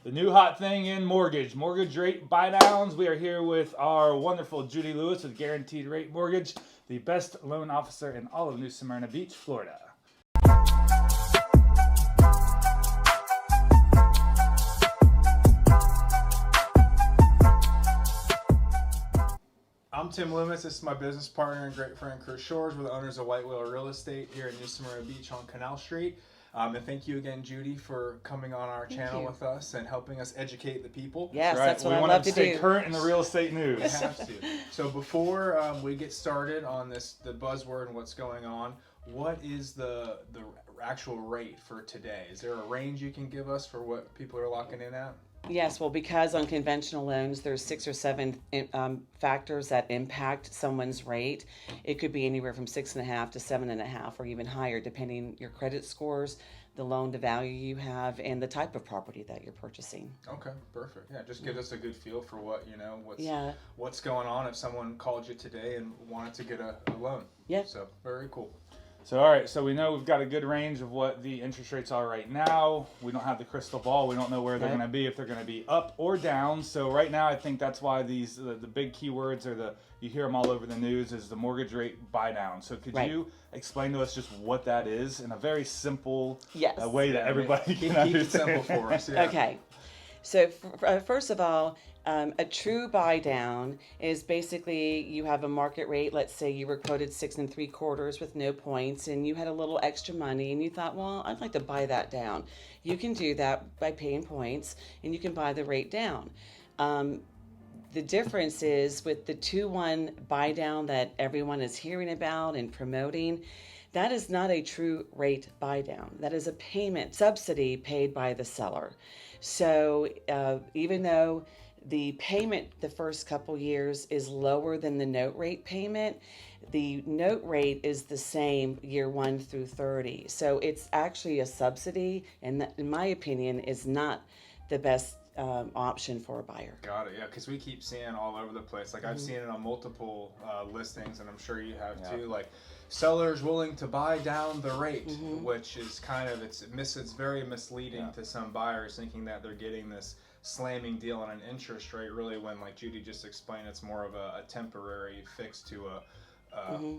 The new hot thing in mortgage rate buy downs. We are here with our wonderful Judy Lewis with Guaranteed Rate Mortgage, the best loan officer in all of New Smyrna Beach, Florida. I'm Tim Loomis. This is my business partner and great friend Chris Shores. We're the owners of White Whale Real Estate here in New Smyrna Beach on Canal Street. And thank you again, Judy, for coming on our channel with us and helping us educate the people. Yes, that's what we I want love to to stay do. current in the real estate news. We have to. So before we get started on this, the buzzword and what's going on, what is the actual rate for today? Is there a range you can give us for what people are locking in at? Yes, well, because on conventional loans, there's 6 or 7 factors that impact someone's rate. It could be anywhere from 6.5 to 7.5, or even higher, depending your credit scores, the loan to value you have, and the type of property that you're purchasing. Okay, perfect. Yeah, just give us a good feel for what what's going on if someone called you today and wanted to get a loan. Yeah. So very cool. So, all right, so we know we've got a good range of what the interest rates are right now. We don't have the crystal ball. We don't know where they're going to be, if they're going to be up or down. So right now, I think that's why the big keywords are you hear them all over the news, is the mortgage rate buy down. So could you explain to us just what that is in a very simple way that everybody can understand? Keep it simple for us. Yeah. Okay. So first of all, a true buy down is basically you have a market rate. Let's say you were quoted 6 3/4 with no points, and you had a little extra money, and you thought, well, I'd like to buy that down. You can do that by paying points, and you can buy the rate down. The difference is with the 2-1 buy down that everyone is hearing about and promoting. That is not a true rate buy down. That is a payment subsidy paid by the seller. So even though the payment the first couple years is lower than the note rate payment, the note rate is the same year 1 through 30. So it's actually a subsidy, and that, in my opinion, is not the best option for a buyer. Got it. Yeah, because we keep seeing all over the place. Like I've seen it on multiple listings, and I'm sure you have too. Like sellers willing to buy down the rate, which is kind of it's very misleading to some buyers, thinking that they're getting this slamming deal on an interest rate. Really, when like Judy just explained, it's more of a temporary fix to a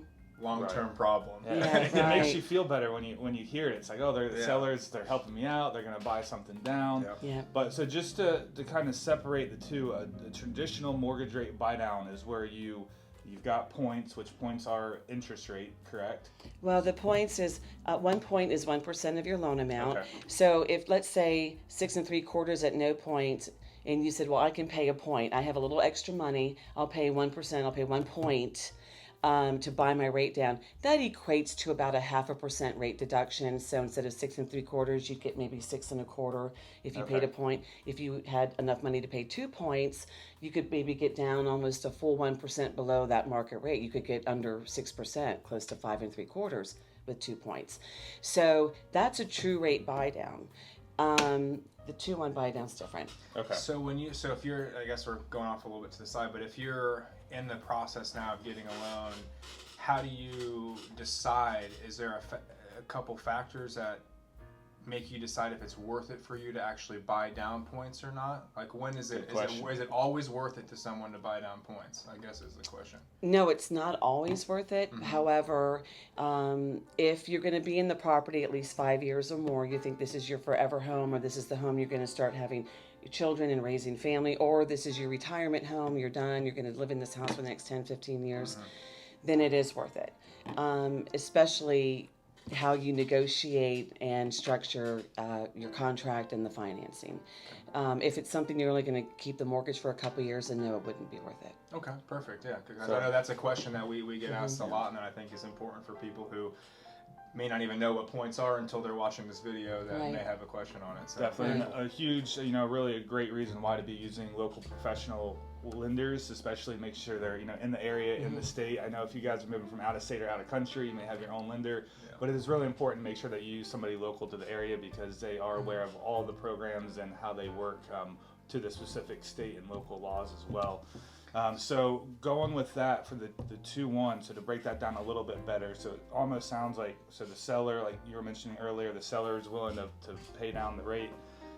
long-term problem. Yeah. It makes you feel better when you hear it. It's like, oh, they're the sellers, they're helping me out, they're going to buy something down. But so just to kind of separate the two, the traditional mortgage rate buy down is where you've got points, which points are interest rate, correct? Well, the points is 1 point is 1% of your loan amount. Okay. So if, let's say, 6 3/4 at no point, and you said, well, I can pay a point. I have a little extra money. I'll pay 1%. I'll pay 1 point to buy my rate down. That equates to about a 0.5% rate deduction. So instead of 6 3/4, you'd get maybe 6 1/4 if you paid a point. If you had enough money to pay 2 points, you could maybe get down almost a full 1% below that market rate. You could get under 6%, close to 5 3/4 with 2 points. So that's a true rate buy down. The 2-1 buy down's different. Okay. So if you're, I guess we're going off a little bit to the side, but if you're in the process now of getting a loan, how do you decide? Is there a couple factors that make you decide if it's worth it for you to actually buy down points or not? Like when is it always worth it to someone to buy down points, I guess is the question. No, it's not always worth it. However, if you're going to be in the property at least 5 years or more, you think this is your forever home, or this is the home you're going to start having children and raising family, or this is your retirement home, you're done, you're going to live in this house for the next 10, 15 years, then it is worth it. Especially how you negotiate and structure your contract and the financing. If it's something you're only going to keep the mortgage for a couple of years, then no, it wouldn't be worth it. Okay, perfect. Yeah, because I know that's a question that we get asked a lot, and that I think is important for people who may not even know what points are until they're watching this video that may have a question on it. So. Definitely a huge, really a great reason why to be using local professional lenders, especially make sure they're in the area, in the state. I know if you guys are moving from out of state or out of country, you may have your own lender, but it is really important to make sure that you use somebody local to the area, because they are aware of all the programs and how they work to the specific state and local laws as well. So going with that for the 2-1, so to break that down a little bit better, so it almost sounds like, so the seller, like you were mentioning earlier, the seller is willing to pay down the rate.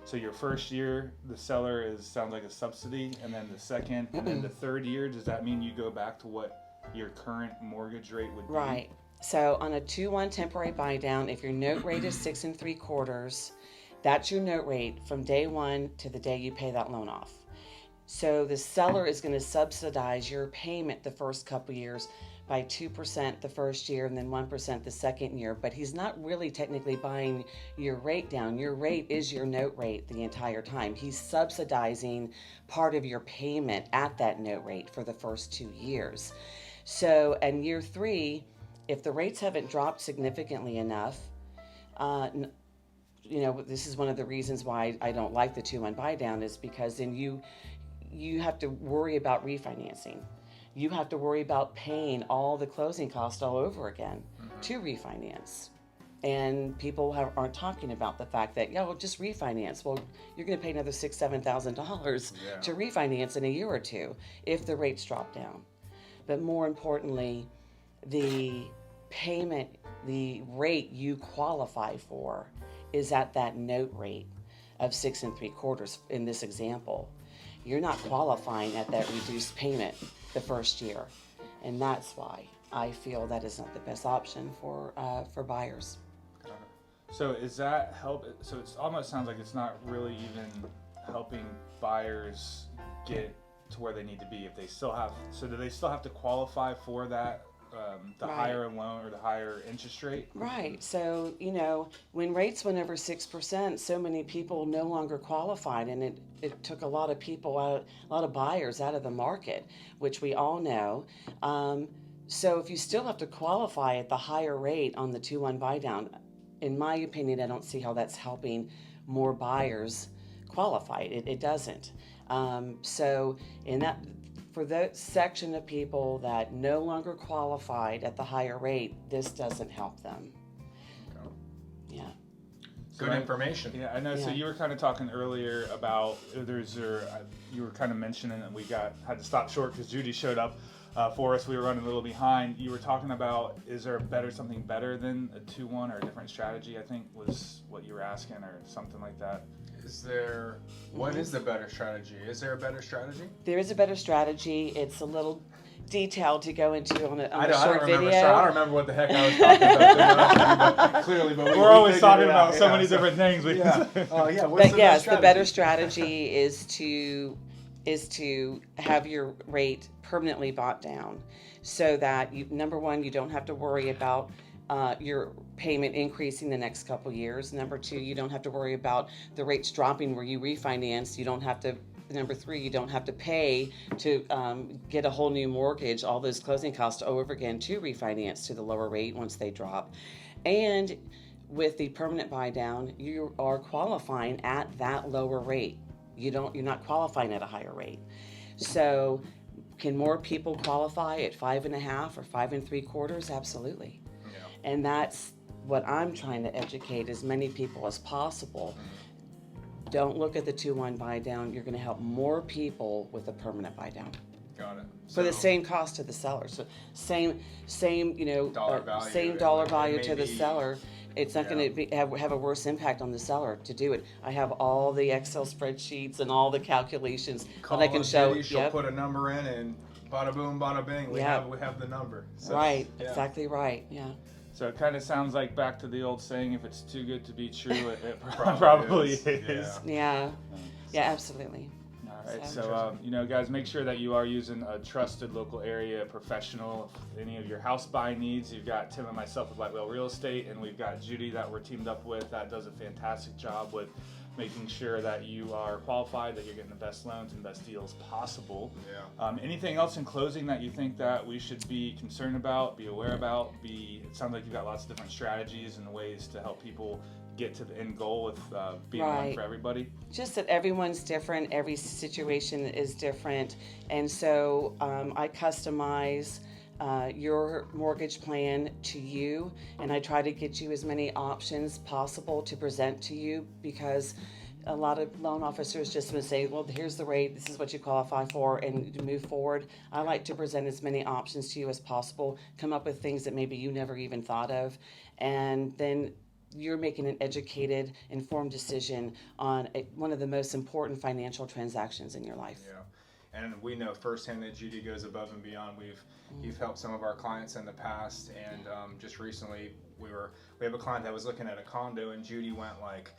So your first year, the seller sounds like a subsidy, and then the second, and then the third year, does that mean you go back to what your current mortgage rate would be? Right. So on a 2-1 temporary buy down, if your note rate is 6 3/4, that's your note rate from day one to the day you pay that loan off. So the seller is going to subsidize your payment the first couple years by 2% the first year and then 1% the second year, but he's not really technically buying your rate down. Your rate is your note rate the entire time. He's subsidizing part of your payment at that note rate for the first 2 years. So in year 3, if the rates haven't dropped significantly enough, this is one of the reasons why I don't like the 2-1 buy down, is because then you have to worry about refinancing. You have to worry about paying all the closing costs all over again to refinance. And people aren't talking about the fact that, just refinance. Well, you're going to pay another $6,000, $7,000 to refinance in a year or two if the rates drop down. But more importantly, the payment, the rate you qualify for is at that note rate of 6 3/4 in this example. You're not qualifying at that reduced payment the first year, and that's why I feel that is not the best option for buyers. So is that help? So it almost sounds like it's not really even helping buyers get to where they need to be. If they still have, so do they still have to qualify for that? The higher loan or the higher interest rate? Right. So, when rates went over 6%, so many people no longer qualified, and it took a lot of people out, a lot of buyers out of the market, which we all know. So if you still have to qualify at the higher rate on the 2-1 buy down, in my opinion, I don't see how that's helping more buyers qualify. It doesn't. So for that section of people that no longer qualified at the higher rate, this doesn't help them. Okay. Yeah. Good information. Yeah, I know. Yeah. So you were kind of talking earlier about you were kind of mentioning that we had to stop short because Judy showed up for us. We were running a little behind. You were talking about, is there something better than a 2-1 or a different strategy? I think was what you were asking, or something like that. What is the better strategy? Is there a better strategy? There is a better strategy. It's a little detailed to go into on a short video. I don't remember what the heck I was talking about. But clearly, we're always talking about so many different things. The better strategy is to have your rate permanently bought down, so that number one, you don't have to worry about your payment increasing the next couple years. Number two, you don't have to worry about the rates dropping where you refinance. Number three, you don't have to pay to get a whole new mortgage, all those closing costs over again to refinance to the lower rate once they drop. And with the permanent buy down, you are qualifying at that lower rate. You're not qualifying at a higher rate. So can more people qualify at 5.5 or 5 3/4? Absolutely. Yeah. And that's what I'm trying to educate as many people as possible. Don't look at the 2-1 buy down. You're going to help more people with a permanent buy down. Got it. For the same cost to the seller. So same dollar value, same dollar value to the seller. It's not going to have a worse impact on the seller to do it. I have all the Excel spreadsheets and all the calculations that I can show. Judy, she'll put a number in, and bada boom, bada bing. We have the number. So, right. Yeah. Exactly right. Yeah. So it kind of sounds like back to the old saying: if it's too good to be true, it probably is. Yeah. Yeah. Absolutely. All right, so guys, make sure that you are using a trusted local area professional. If any of your house buying needs, you've got Tim and myself with Black Whale Real Estate, and we've got Judy that we're teamed up with that does a fantastic job with making sure that you are qualified, that you're getting the best loans and best deals possible. Yeah. Anything else in closing that you think that we should be concerned about, be aware about? It sounds like you've got lots of different strategies and ways to help people get to the end goal with being one for everybody. Just that everyone's different, every situation is different, and so I customize your mortgage plan to you, and I try to get you as many options possible to present to you, because a lot of loan officers just want to say, well, here's the rate, this is what you qualify for, and move forward. I like to present as many options to you as possible, come up with things that maybe you never even thought of, and then you're making an educated, informed decision on one of the most important financial transactions in your life. Yeah. And we know firsthand that Judy goes above and beyond. You've helped some of our clients in the past, and just recently we have a client that was looking at a condo, and Judy went like,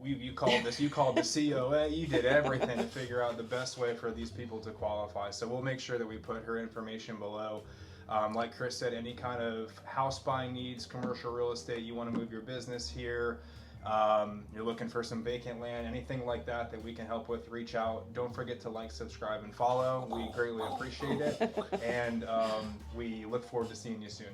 you called the COA, you did everything to figure out the best way for these people to qualify. So we'll make sure that we put her information below. Like Chris said, any kind of house buying needs, commercial real estate, you want to move your business here, you're looking for some vacant land, anything like that we can help with, reach out. Don't forget to like, subscribe, and follow. We greatly appreciate it. And we look forward to seeing you soon.